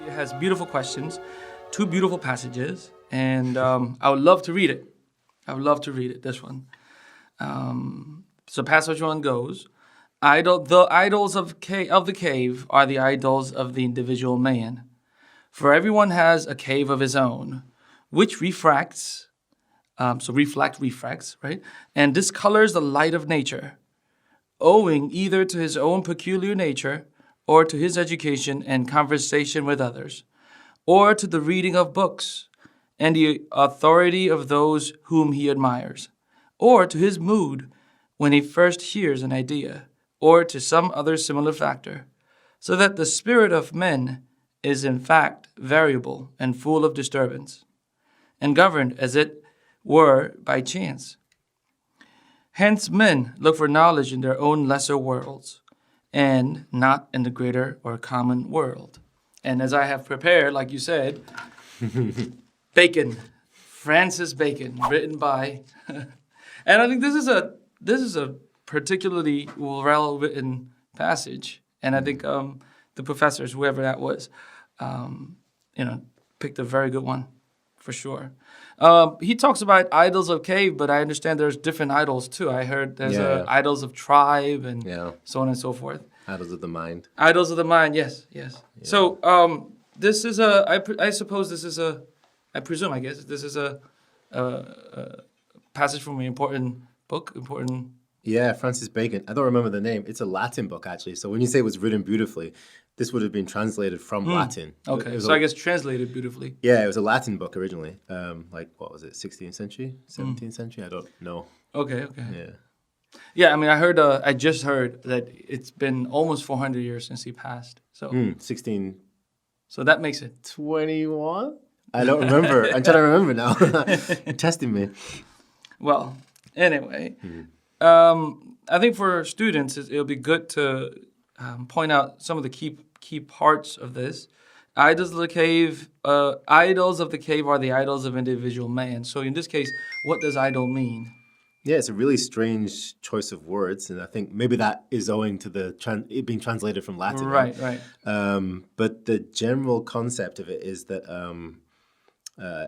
has beautiful questions, 2 beautiful passages, and I would love to read it. This one. So passage 1 goes, the idols of the cave are the idols of the individual man. For everyone has a cave of his own, which refracts, refracts, right? And discolors the light of nature, owing either to his own peculiar nature or to his education and conversation with others, or to the reading of books and the authority of those whom he admires, or to his mood when he first hears an idea, or to some other similar factor, so that the spirit of men is in fact variable and full of disturbance, and governed as it were by chance. Hence men look for knowledge in their own lesser worlds, and not in the greater or common world. And as I have prepared, like you said, Bacon, Francis Bacon, written by, and I think this is a particularly well-written passage, and I think the professors, whoever that was, picked a very good one, for sure. He talks about idols of cave, but I understand there's different idols too. I heard there's idols of tribe and so on and so forth. Idols of the mind. Idols of the mind, yes. Yeah. So this is I suppose this is I guess this is a passage from an important book, Yeah, Francis Bacon. I don't remember the name. It's a Latin book, actually. So when you say it was written beautifully, this would have been translated from Latin. Okay, so I guess translated beautifully. Yeah, it was a Latin book originally. What was it, 16th century, 17th century? I don't know. Okay. Yeah. Yeah, I mean, I just heard that it's been almost 400 years since he passed. So 16. So that makes it 21? I don't remember. I'm trying to remember now. You're testing me. Well, anyway, I think for students, it'll be good to point out some of the key parts of this. Idols of the cave are the idols of individual man. So in this case, what does idol mean? Yeah, it's a really strange choice of words, and I think maybe that is owing to it being translated from Latin. Right. But the general concept of it is that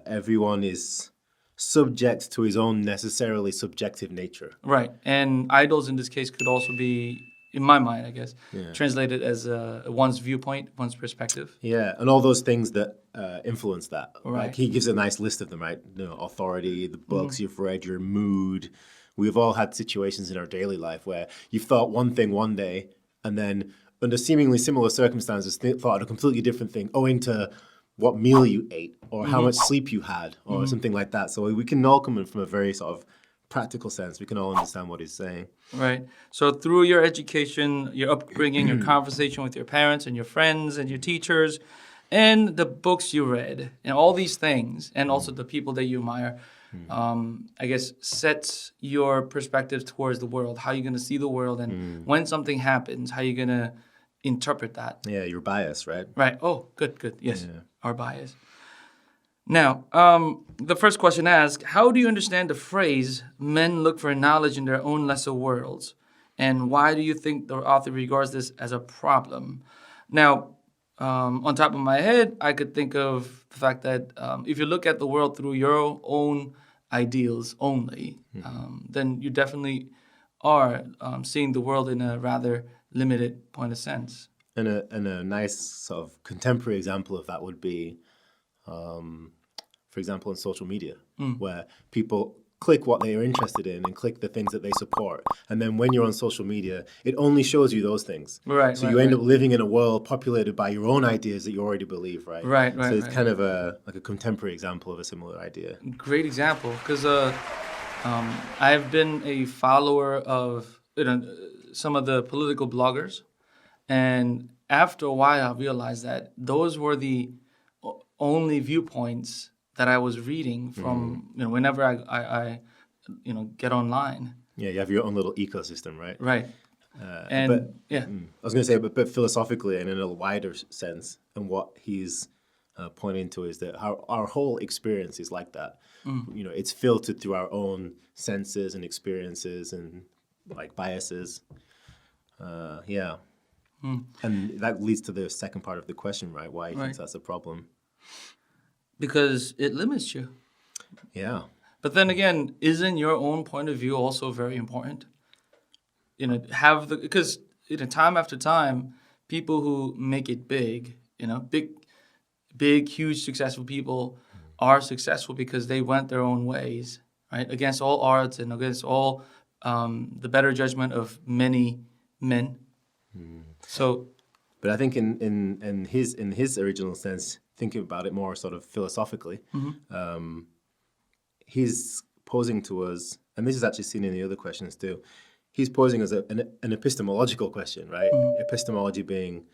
everyone is subject to his own necessarily subjective nature. Right, and idols in this case could also be, in my mind, I guess, translated as one's viewpoint, one's perspective. Yeah, and all those things that influence that. Right. Like he gives a nice list of them, right? Authority, the books you've read, your mood. We've all had situations in our daily life where you've thought one thing one day, and then under seemingly similar circumstances, thought a completely different thing, owing to what meal you ate or how much sleep you had or something like that. So we can all come in from a very sort of practical sense. We can all understand what he's saying. Right. So through your education, your upbringing, your conversation with your parents and your friends and your teachers, and the books you read, and all these things, and also the people that you admire, I guess sets your perspective towards the world, how you're going to see the world, and when something happens, how you're going to interpret that. Yeah, your bias, right? Right. Oh, good. Yes, our bias. Now, the first question asks, how do you understand the phrase, men look for knowledge in their own lesser worlds? And why do you think the author regards this as a problem? Now, on top of my head, I could think of the fact that if you look at the world through your own ideals only, then you definitely are seeing the world in a rather limited point of sense. And a nice sort of contemporary example of that would be, for example, on social media, where people click what they are interested in and click the things that they support. And then when you're on social media, it only shows you those things. Right. So you end up living in a world populated by your own ideas that you already believe, right? Right. So it's kind of a contemporary example of a similar idea. Great example, because I've been a follower of some of the political bloggers, and after a while I realized that those were the only viewpoints that I was reading from, whenever I get online. Yeah, you have your own little ecosystem, right? Right. I was going to say, but philosophically and in a wider sense, and what he's pointing to is that our whole experience is like that. It's filtered through our own senses and experiences and like biases. And that leads to the second part of the question, right? Why he thinks that's a problem. Because it limits you. Yeah. But then again, isn't your own point of view also very important? Because time after time, people who make it big, big, huge, successful people are successful because they went their own ways, right? Against all odds and against all the better judgment of many men. So, but I think in his original sense, thinking about it more sort of philosophically, he's posing to us, and this is actually seen in the other questions too. He's posing as an epistemological question, right? Epistemology being,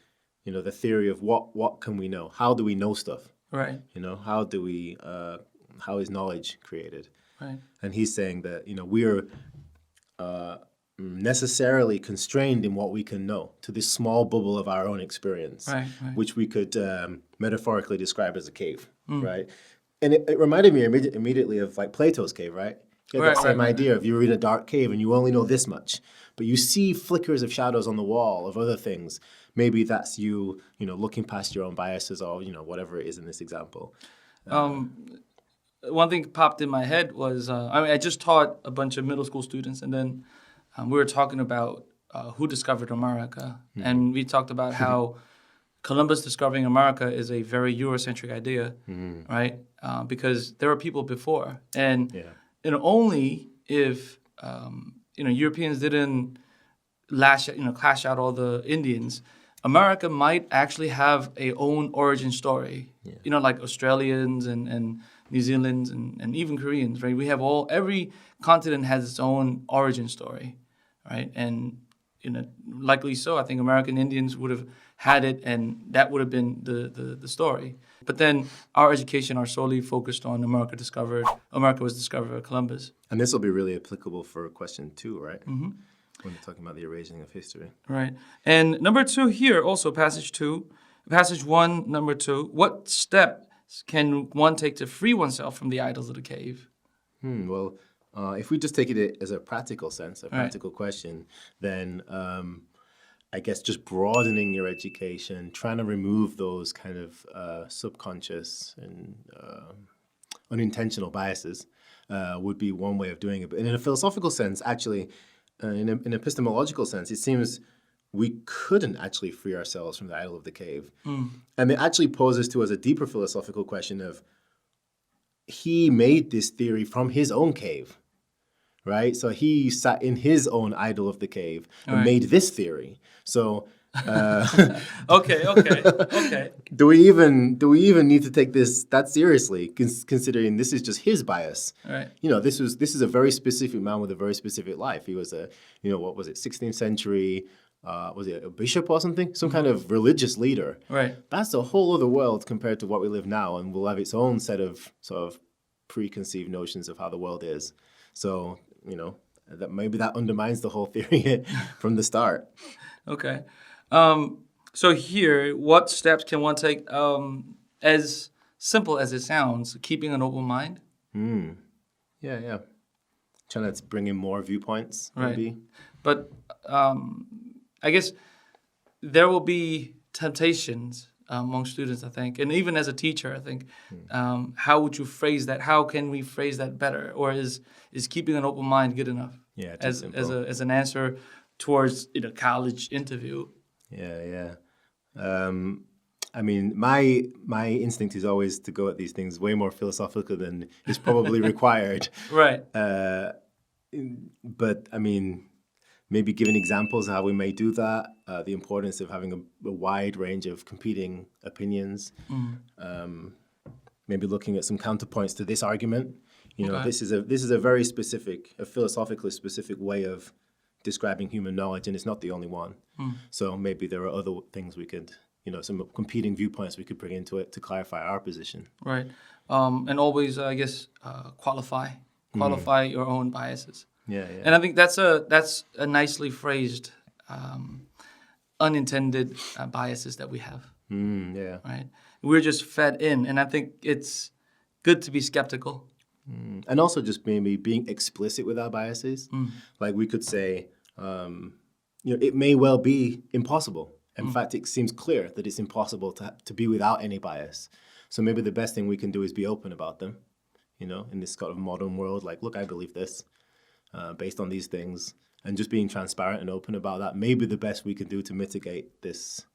the theory of what can we know? How do we know stuff? Right. How is knowledge created? Right. And he's saying that, we're necessarily constrained in what we can know to this small bubble of our own experience, right. which we could metaphorically describe as a cave, right? And it reminded me immediately of like Plato's cave, right? He had that same idea of you're in a dark cave and you only know this much, but you see flickers of shadows on the wall of other things. Maybe that's you, looking past your own biases or, whatever it is in this example. One thing popped in my head was, I just taught a bunch of middle school students, and then we were talking about who discovered America. And we talked about how Columbus discovering America is a very Eurocentric idea, right? Because there were people before. And only if, Europeans didn't clash out all the Indians, America might actually have a own origin story. Like Australians and New Zealanders and even Koreans, right? We have every continent has its own origin story, right? And likely so, I think American Indians would have had it, and that would have been the story. But then our education are solely focused on America was discovered by Columbus. And this will be really applicable for question 2, right? When we're talking about the erasing of history. Right. And number 2 here, also passage 1, number 2, what steps can one take to free oneself from the idols of the cave? Well, if we just take it as a practical sense, a practical question, then I guess just broadening your education, trying to remove those kind of subconscious and unintentional biases would be one way of doing it. But in a philosophical sense, actually, in an epistemological sense, it seems we couldn't actually free ourselves from the idol of the cave. And it actually poses to us a deeper philosophical question of he made this theory from his own cave, right? So he sat in his own idol of the cave and made this theory. So okay. Do we even need to take that seriously, considering this is just his bias? Right. This is a very specific man with a very specific life. He was a 16th century. Was he a bishop or something? Some kind of religious leader. Right. That's a whole other world compared to what we live now, and will have its own set of sort of preconceived notions of how the world is. So, that maybe that undermines the whole theory from the start. Okay. So here, what steps can one take, as simple as it sounds, keeping an open mind? Yeah. Trying to bring in more viewpoints, maybe. Right. But I guess there will be temptations among students, I think, and even as a teacher, I think. How would you phrase that? How can we phrase that better? Or is keeping an open mind good enough? Yeah, as an answer towards college interview. Yeah. I mean, my instinct is always to go at these things way more philosophical than is probably required. Right. But I mean, maybe giving examples of how we may do that, the importance of having a wide range of competing opinions, maybe looking at some counterpoints to this argument. This is a very specific, a philosophically specific way of describing human knowledge, and it's not the only one. So maybe there are other things we could, some competing viewpoints we could bring into it to clarify our position. Right. And always, I guess, qualify your own biases. Yeah. And I think that's a nicely phrased unintended biases that we have. Yeah. Right. We're just fed in, and I think it's good to be skeptical. And also just maybe being explicit with our biases. Like we could say, it may well be impossible. In fact, it seems clear that it's impossible to be without any bias. So maybe the best thing we can do is be open about them, in this kind of modern world. Like, look, I believe this based on these things. And just being transparent and open about that may be the best we can do to mitigate this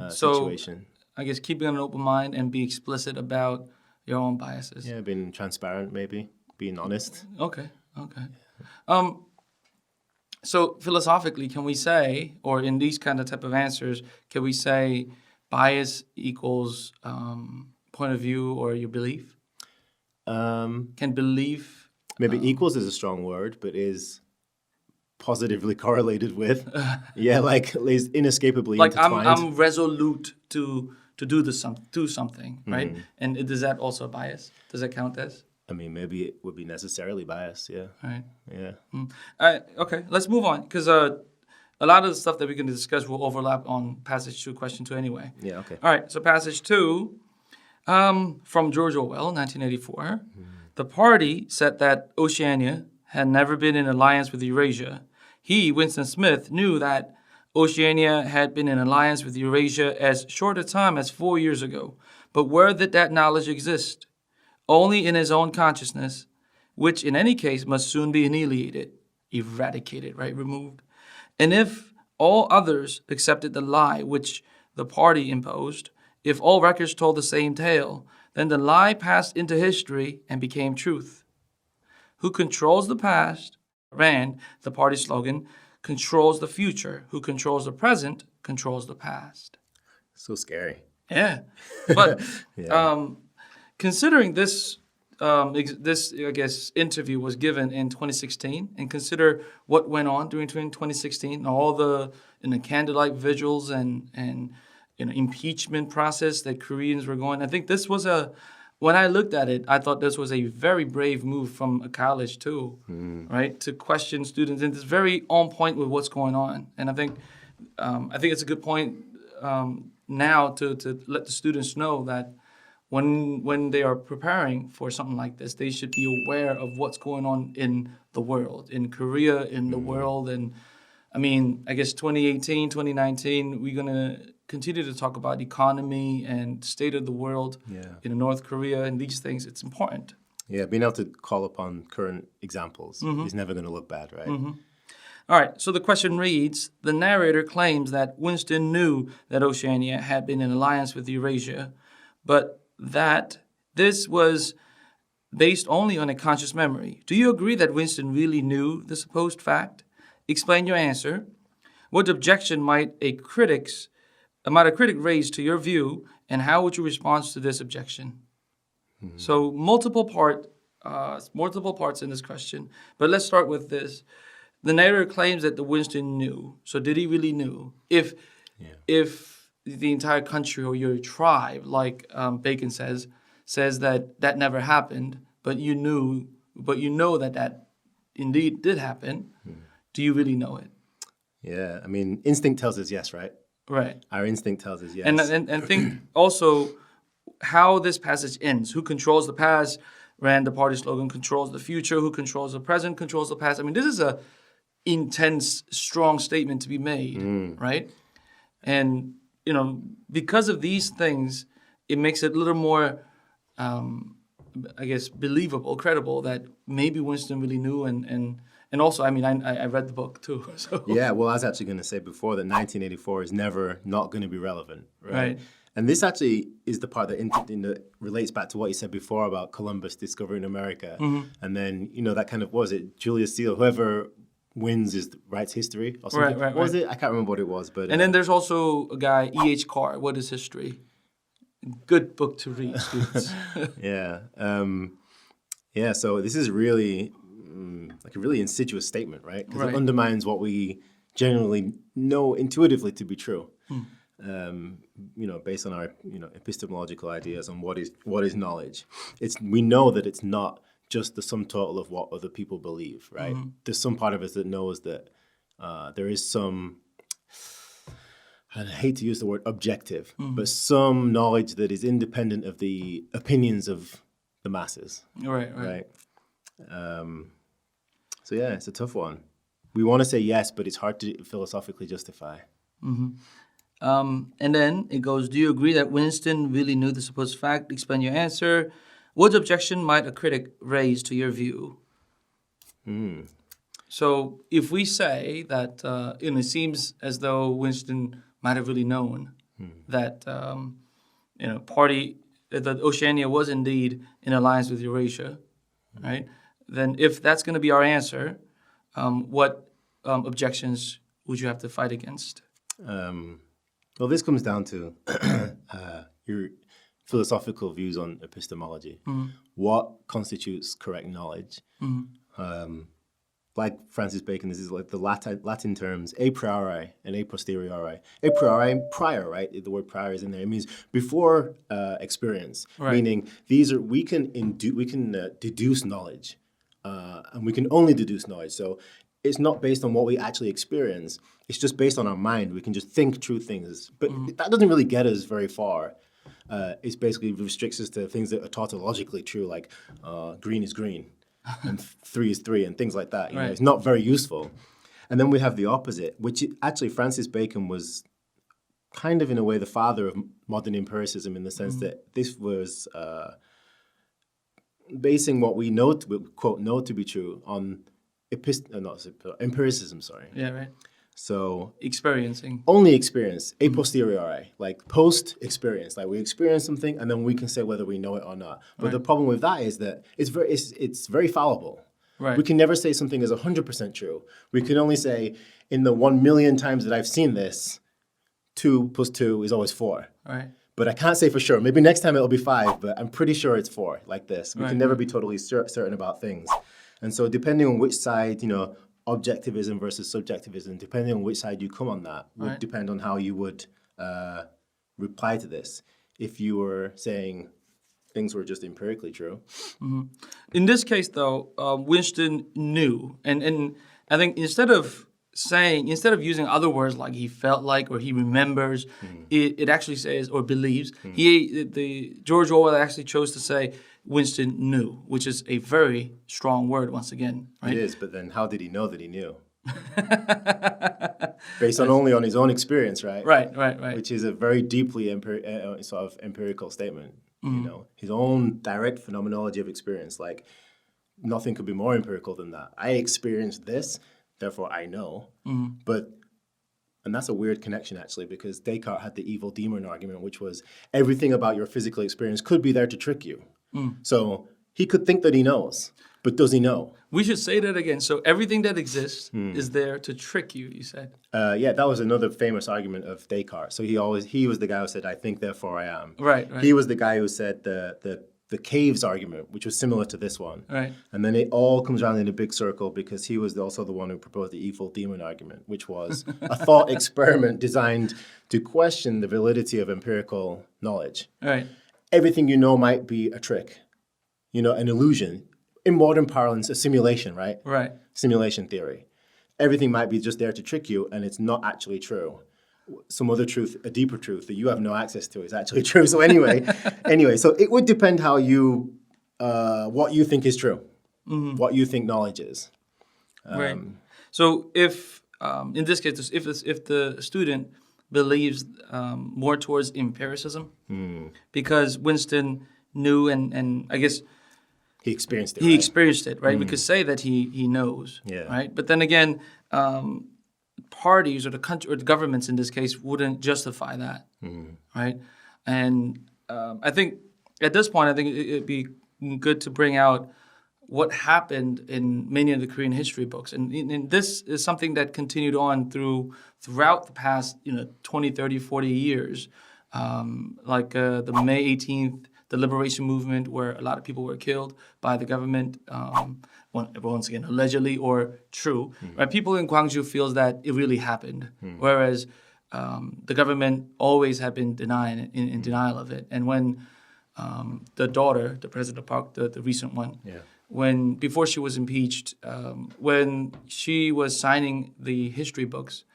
situation. I guess keeping an open mind and be explicit about your own biases. Yeah, being transparent, maybe. Being honest. Okay. So philosophically, can we say, or in these kind of type of answers, can we say bias equals point of view or your belief? Can belief... Maybe equals is a strong word, but is positively correlated with. Like is inescapably intertwined. I'm resolute to do something, right? And does that also a bias? Does that count as? I mean, maybe it would be necessarily biased, yeah. Right. Yeah. Okay, let's move on, because a lot of the stuff that we're going to discuss will overlap on passage 2, question 2 anyway. Yeah, okay. All right, so passage 2, from George Orwell, 1984. The party said that Oceania had never been in alliance with Eurasia. He, Winston Smith, knew that Oceania had been in alliance with Eurasia as short a time as 4 years ago. But where did that knowledge exist? Only in his own consciousness, which in any case must soon be annihilated, eradicated, right, removed. And if all others accepted the lie which the party imposed, if all records told the same tale, then the lie passed into history and became truth. Who controls the past, ran the party slogan, controls the future. Who controls the present, controls the past. So scary. Yeah. But considering this, I guess, interview was given in 2016, and consider what went on during 2016, all the candlelight vigils and impeachment process that Koreans were going. I think this was when I looked at it, I thought this was a very brave move from a college too, right? To question students, and it's very on point with what's going on. And I think it's a good point now to let the students know that when they are preparing for something like this, they should be aware of what's going on in the world, in Korea, in the world. And I mean, I guess 2018, 2019, we're going to continue to talk about economy and state of the world in North Korea and these things. It's important. Yeah, being able to call upon current examples is never going to look bad, right? All right, so the question reads, the narrator claims that Winston knew that Oceania had been in alliance with Eurasia, but that this was based only on a conscious memory. Do you agree that Winston really knew the supposed fact? Explain your answer. What objection might a critic raise to your view, and how would you respond to this objection? So multiple parts in this question, but let's start with this. The narrator claims that the Winston knew. So did he really knew? If the entire country or your tribe, like Bacon says that never happened, but you know that indeed did happen, do you really know it? Yeah, I mean, instinct tells us yes, right? Right. Our instinct tells us yes. And think also how this passage ends. Who controls the past? Ran the party slogan, controls the future. Who controls the present, controls the past. I mean, this is a intense, strong statement to be made, right? And, because of these things, it makes it a little more, I guess, believable, credible that maybe Winston really knew. And also, I mean, I read the book too. So. Yeah, well, I was actually going to say before that 1984 is never not going to be relevant, right? And this actually is the part that relates back to what you said before about Columbus discovering America. And then, that kind of, was it Julius Caesar, whoever wins writes history or something? Right. Was it? I can't remember what it was. But and then there's also a guy, E.H. Carr, What is History? Good book to read, students. So this is really like a really insidious statement, right? Because it undermines what we generally know intuitively to be true. Based on our epistemological ideas on what is knowledge. We know that it's not just the sum total of what other people believe, right? There's some part of us that knows that there is some, I hate to use the word objective, but some knowledge that is independent of the opinions of the masses. Right. So yeah, it's a tough one. We want to say yes, but it's hard to philosophically justify. And then it goes, do you agree that Winston really knew the supposed fact? Explain your answer. What objection might a critic raise to your view? So if we say that, it seems as though Winston might have really known that, that Oceania was indeed in alliance with Eurasia, right? Then if that's going to be our answer, what objections would you have to fight against? Well, this comes down to your philosophical views on epistemology. What constitutes correct knowledge? Like Francis Bacon, this is like the Latin terms a priori and a posteriori. A priori, prior, right? The word prior is in there. It means before experience, meaning we can deduce knowledge, and we can only deduce knowledge. So it's not based on what we actually experience. It's just based on our mind. We can just think true things, but that doesn't really get us very far. It basically restricts us to things that are tautologically true, like green is green. And 3 is 3 and things like that. You know, it's not very useful. And then we have the opposite, which actually Francis Bacon was kind of in a way the father of modern empiricism in the sense that this was basing what we know, quote, know to be true on empiricism, sorry. Yeah, right. So experiencing. Only experience, a posteriori, like post-experience. Like we experience something and then we can say whether we know it or not. But the problem with that is that it's very fallible. Right. We can never say something is 100% true. We can only say, in the 1 million times that I've seen this, 2 plus 2 is always 4. Right. But I can't say for sure. Maybe next time it'll be 5, but I'm pretty sure it's 4, like this. We can never be totally certain about things. And so depending on which side, objectivism versus subjectivism, depending on which side you come on that, would depend on how you would reply to this. If you were saying things were just empirically true. In this case, though, Winston knew. And I think instead of using other words like he felt like or he remembers, it actually says or believes. George Orwell actually chose to say Winston knew, which is a very strong word once again. Right? It is, but then how did he know that he knew? Based only on his own experience, right? Right. Which is a very deeply sort of empirical statement. His own direct phenomenology of experience. Like nothing could be more empirical than that. I experienced this, therefore I know. And that's a weird connection, actually, because Descartes had the evil demon argument, which was everything about your physical experience could be there to trick you. So he could think that he knows, but does he know? We should say that again. So everything that exists is there to trick you, you said? Yeah, that was another famous argument of Descartes. So he was the guy who said, I think, therefore I am. Right. He was the guy who said the caves argument, which was similar to this one. Right. And then it all comes around in a big circle because he was also the one who proposed the evil demon argument, which was a thought experiment designed to question the validity of empirical knowledge. Right. Everything you know might be a trick, an illusion. In modern parlance, a simulation, right? Right. Simulation theory. Everything might be just there to trick you, and it's not actually true. Some other truth, a deeper truth that you have no access to is actually true. So anyway, so it would depend how you, what you think is true, what you think knowledge is. Right. So if, in this case, if the student believes more towards empiricism, because Winston knew and I guess he experienced it. He experienced it, right? We could say that he knows, right? But then again, parties or the country or the governments in this case wouldn't justify that, right? And I think at this point, I think it'd be good to bring out what happened in many of the Korean history books. And this is something that continued on throughout the past 20, 30, 40 years, like the May 18th, the liberation movement, where a lot of people were killed by the government, once again, allegedly or true. Right? People in Gwangju feels that it really happened, whereas the government always had been in denial of it. And when the daughter, the President Park, the recent one, before she was impeached, when she was signing the history books,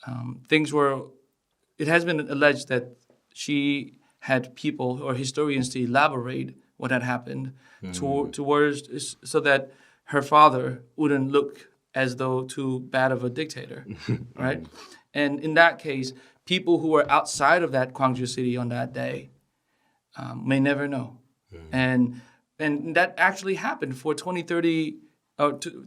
it has been alleged that she had people or historians to elaborate what had happened towards so that her father wouldn't look as though too bad of a dictator, right? And in that case, people who were outside of that Gwangju city on that day may never know. And that actually happened for 20, 30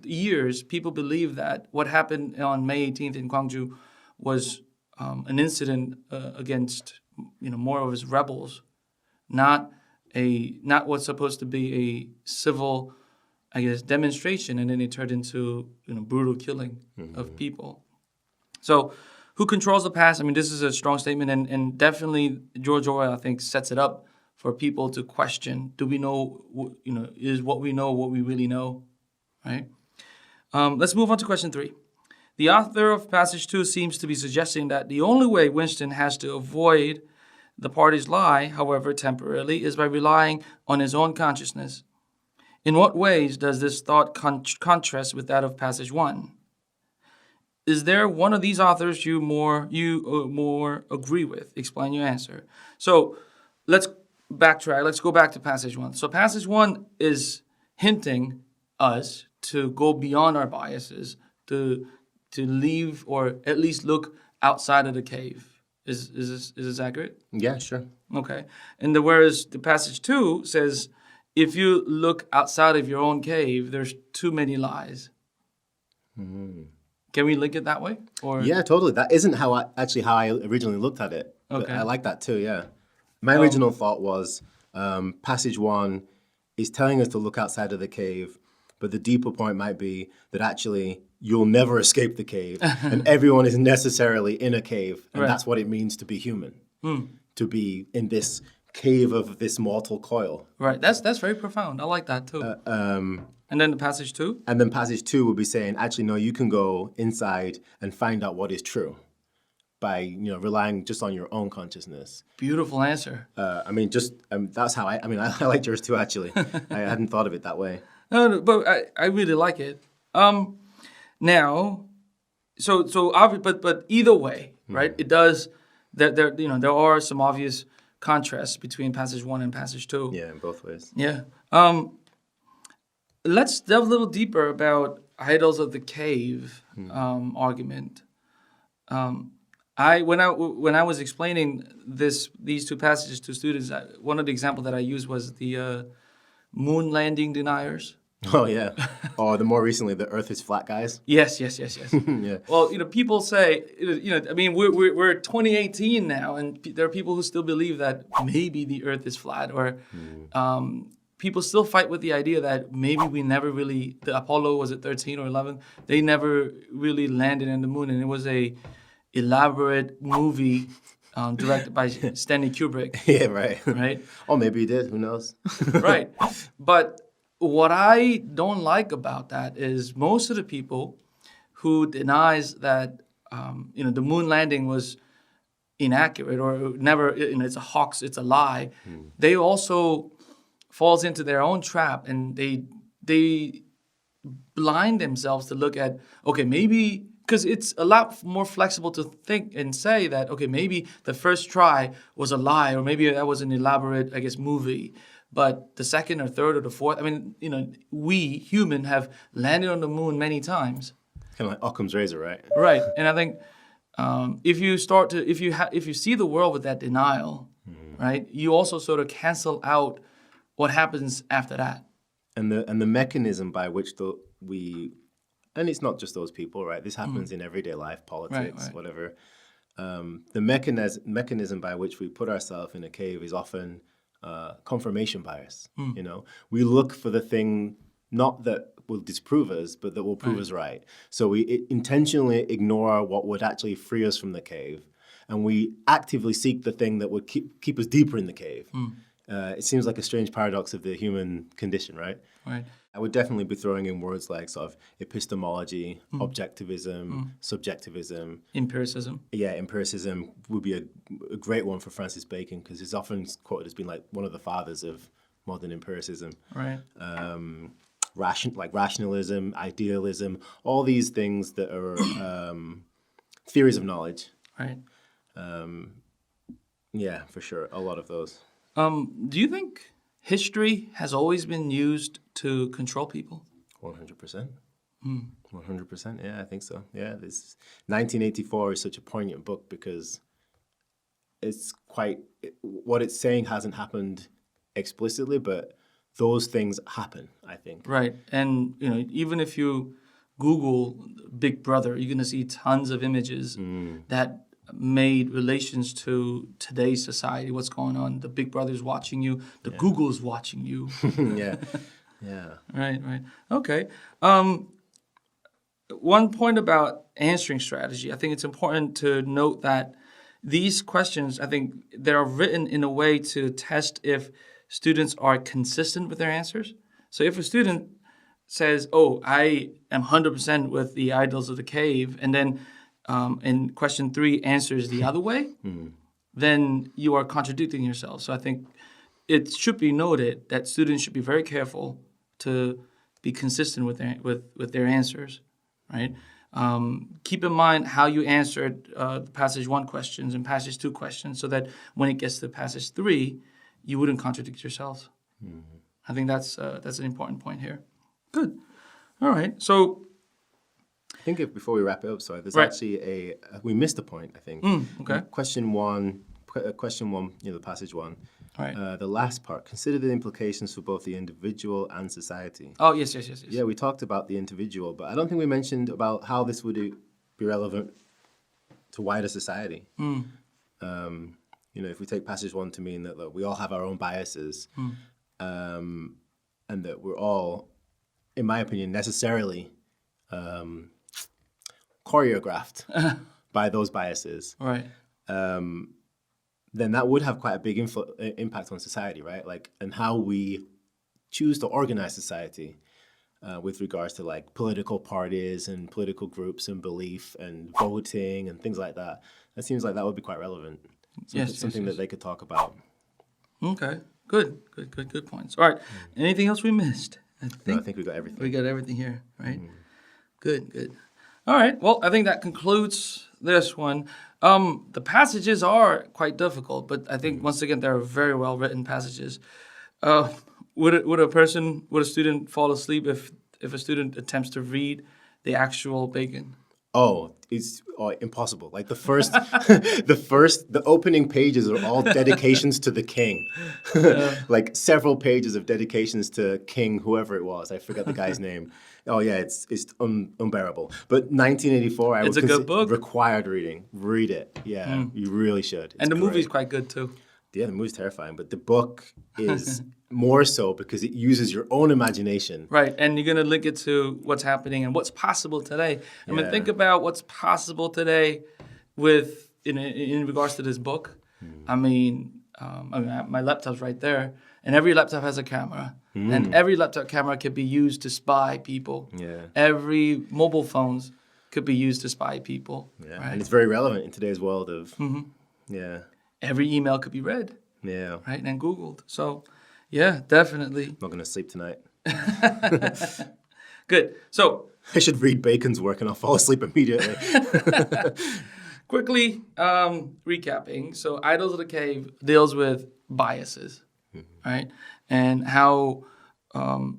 years. People believe that what happened on May 18th in Gwangju was an incident against more of his rebels, not what's supposed to be a civil, I guess, demonstration, and then it turned into brutal killing of people. So who controls the past? I mean, this is a strong statement, and definitely George Orwell, I think, sets it up for people to question: do we know? Is what we know what we really know? Right. Let's move on to question 3. The author of passage 2 seems to be suggesting that the only way Winston has to avoid the party's lie, however temporarily, is by relying on his own consciousness. In what ways does this thought contrast with that of passage 1? Is there one of these authors you more agree with? Explain your answer. So let's backtrack. Let's go back to passage 1. So passage 1 is hinting us to go beyond our biases, to leave or at least look outside of the cave. Is this accurate? Yeah, sure. Okay. And whereas the passage 2 says, if you look outside of your own cave, there's too many lies. Can we link it that way? Or Yeah, totally. That isn't how I originally looked at it. But Okay. I like that too, yeah. My original thought was passage 1 is telling us to look outside of the cave, but the deeper point might be that actually you'll never escape the cave, and everyone is necessarily in a cave, and Right. that's what it means to be human, to be in this cave of this mortal coil. Right. That's very profound. I like that too. And then the passage 2? And then passage 2 would be saying, actually, no, you can go inside and find out what is true by relying just on your own consciousness. Beautiful answer. That's how I like yours too, actually. I hadn't thought of it that way. No, but I really like it. Now, but either way, right? It does. There are some obvious contrasts between passage 1 and passage 2. Yeah, in both ways. Yeah. Let's delve a little deeper about idols of the cave argument. When I was explaining these two passages to students, one of the examples that I used was the moon landing deniers. Oh yeah. Or the more recently, the Earth is flat guys. Yes. Yeah. Well, people say, we're 2018 now, and there are people who still believe that maybe the Earth is flat, or people still fight with the idea that maybe we never really, the Apollo, was it 13 or 11? They never really landed in the moon, and it was a elaborate movie directed by Stanley Kubrick. Yeah, right. Right? Or maybe he did. Who knows? Right. But what I don't like about that is most of the people who denies that the moon landing was inaccurate or never, it's a hoax, it's a lie. They also falls into their own trap, and they blind themselves to look at, okay, maybe, because it's a lot more flexible to think and say that, okay, maybe the first try was a lie, or maybe that was an elaborate, I guess, movie. But the second or third or the fourth, we human have landed on the moon many times. Kind of like Occam's razor, right? Right, and I think if you see the world with that denial, right, you also sort of cancel out what happens after that. And the mechanism by which and it's not just those people, right? This happens in everyday life, politics, Right. whatever. The mechanism by which we put ourselves in a cave is often confirmation bias. We look for the thing not that will disprove us, but that will prove us right. So we intentionally ignore what would actually free us from the cave, and we actively seek the thing that would keep us deeper in the cave. It seems like a strange paradox of the human condition, right? Right. I would definitely be throwing in words like sort of epistemology, objectivism, subjectivism. Empiricism. Yeah, empiricism would be a great one for Francis Bacon, because he's often quoted as being like one of the fathers of modern empiricism. Right. Rationalism, idealism, all these things that are theories of knowledge. Right. Yeah, for sure. A lot of those. Do you think history has always been used to control people? 100%. 100%. Yeah, I think so. Yeah, 1984 is such a poignant book because it's quite what it's saying hasn't happened explicitly, but those things happen, I think. Right. And even if you Google Big Brother, you're going to see tons of images that made relations to today's society, what's going on. The Big Brother's watching you. The Google's watching you. Yeah. Right. Okay. One point about answering strategy, I think it's important to note that these questions, I think they're written in a way to test if students are consistent with their answers. So if a student says, oh, I am 100% with the idols of the cave, and then in question 3 answers the other way, then you are contradicting yourself. So I think it should be noted that students should be very careful to be consistent with their answers, right? Keep in mind how you answered the passage 1 questions and passage 2 questions so that when it gets to passage 3, you wouldn't contradict yourselves. I think that's an important point here. Good. All right. So I think before we wrap it up, sorry, there's Right. actually we missed a point, I think. Okay. Question one, the passage 1. Right. The last part, consider the implications for both the individual and society. Oh, yes. Yeah, we talked about the individual, but I don't think we mentioned about how this would be relevant to wider society. If we take passage 1 to mean that look, we all have our own biases, and that we're all, in my opinion, necessarily choreographed by those biases. Right. Then that would have quite a big impact on society, right? And how we choose to organize society with regards to political parties and political groups and belief and voting and things like that. It seems like that would be quite relevant. Something that they could talk about. Okay. Good points. All right. Anything else we missed? I think we got everything. We got everything here, right? Good. All right. Well, I think that concludes this one. The passages are quite difficult, but I think once again they're very well written passages. Would a student fall asleep if a student attempts to read the actual Bacon? Oh, it's impossible. The opening pages are all dedications to the king. Several pages of dedications to King, whoever it was. I forget the guy's name. Oh yeah, it's unbearable. But 1984, It's a good book. Required reading. Read it. Yeah, you really should. And the movie's quite good too. Yeah, the movie's terrifying, but the book is more so because it uses your own imagination. Right, and you're going to link it to what's happening and what's possible today. I mean, think about what's possible today with in regards to this book. I mean, my laptop's right there, and every laptop has a camera, and every laptop camera could be used to spy people. Yeah. Every mobile phones could be used to spy people. Yeah, right? and it's very relevant in today's world of, Every email could be read. Yeah. Right, and Googled. So, yeah, definitely. Not going to sleep tonight. Good. So, I should read Bacon's work and I'll fall asleep immediately. quickly recapping. So, Idols of the Cave deals with biases, right? And how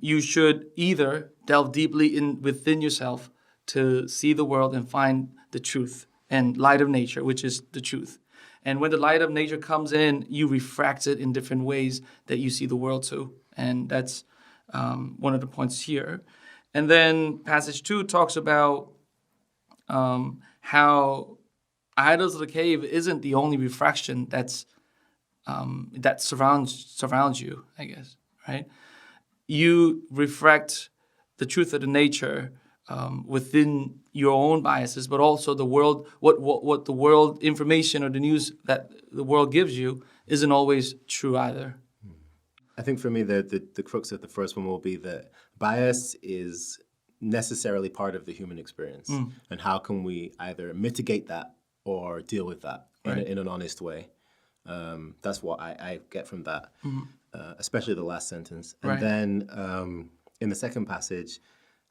you should either delve deeply within yourself to see the world and find the truth and light of nature, which is the truth. And when the light of nature comes in, you refract it in different ways that you see the world too. And that's one of the points here. And then passage 2 talks about how Idols of the Cave isn't the only refraction that surrounds you, I guess, right? You refract the truth of the nature within your own biases, but also the world, what the world information or the news that the world gives you isn't always true either. I think for me, the crux of the first one will be that bias is necessarily part of the human experience. And how can we either mitigate that or deal with that in an honest way? That's what I get from that, especially the last sentence. And then in the second passage,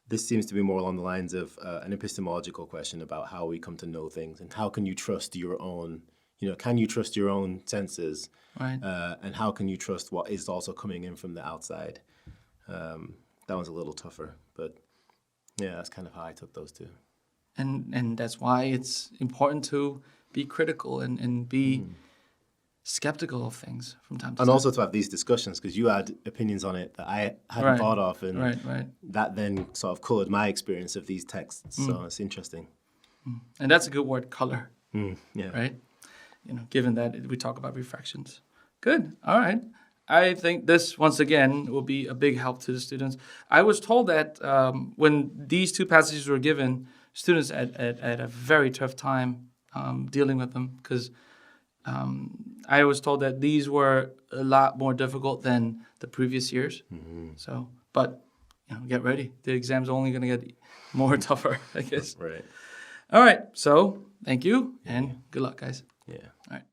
this seems to be more along the lines of an epistemological question about how we come to know things and how can you trust your own, can you trust your own senses? Right. And how can you trust what is also coming in from the outside? That one's a little tougher, but yeah, that's kind of how I took those two. And that's why it's important to be critical and be skeptical of things from time to And time. also to have these discussions because you had opinions on it that I hadn't Right. thought of, and Right. that then sort of colored my experience of these texts. So it's interesting. And that's a good word, color, Yeah. right? Given that we talk about refractions. Good. All right. I think this, once again, will be a big help to the students. I was told that when these two passages were given, students had a very tough time dealing with them because I was told that these were a lot more difficult than the previous years. So, but get ready. The exam's only going to get more tougher, I guess. Right. All right. So, thank you and good luck, guys. Yeah. All right.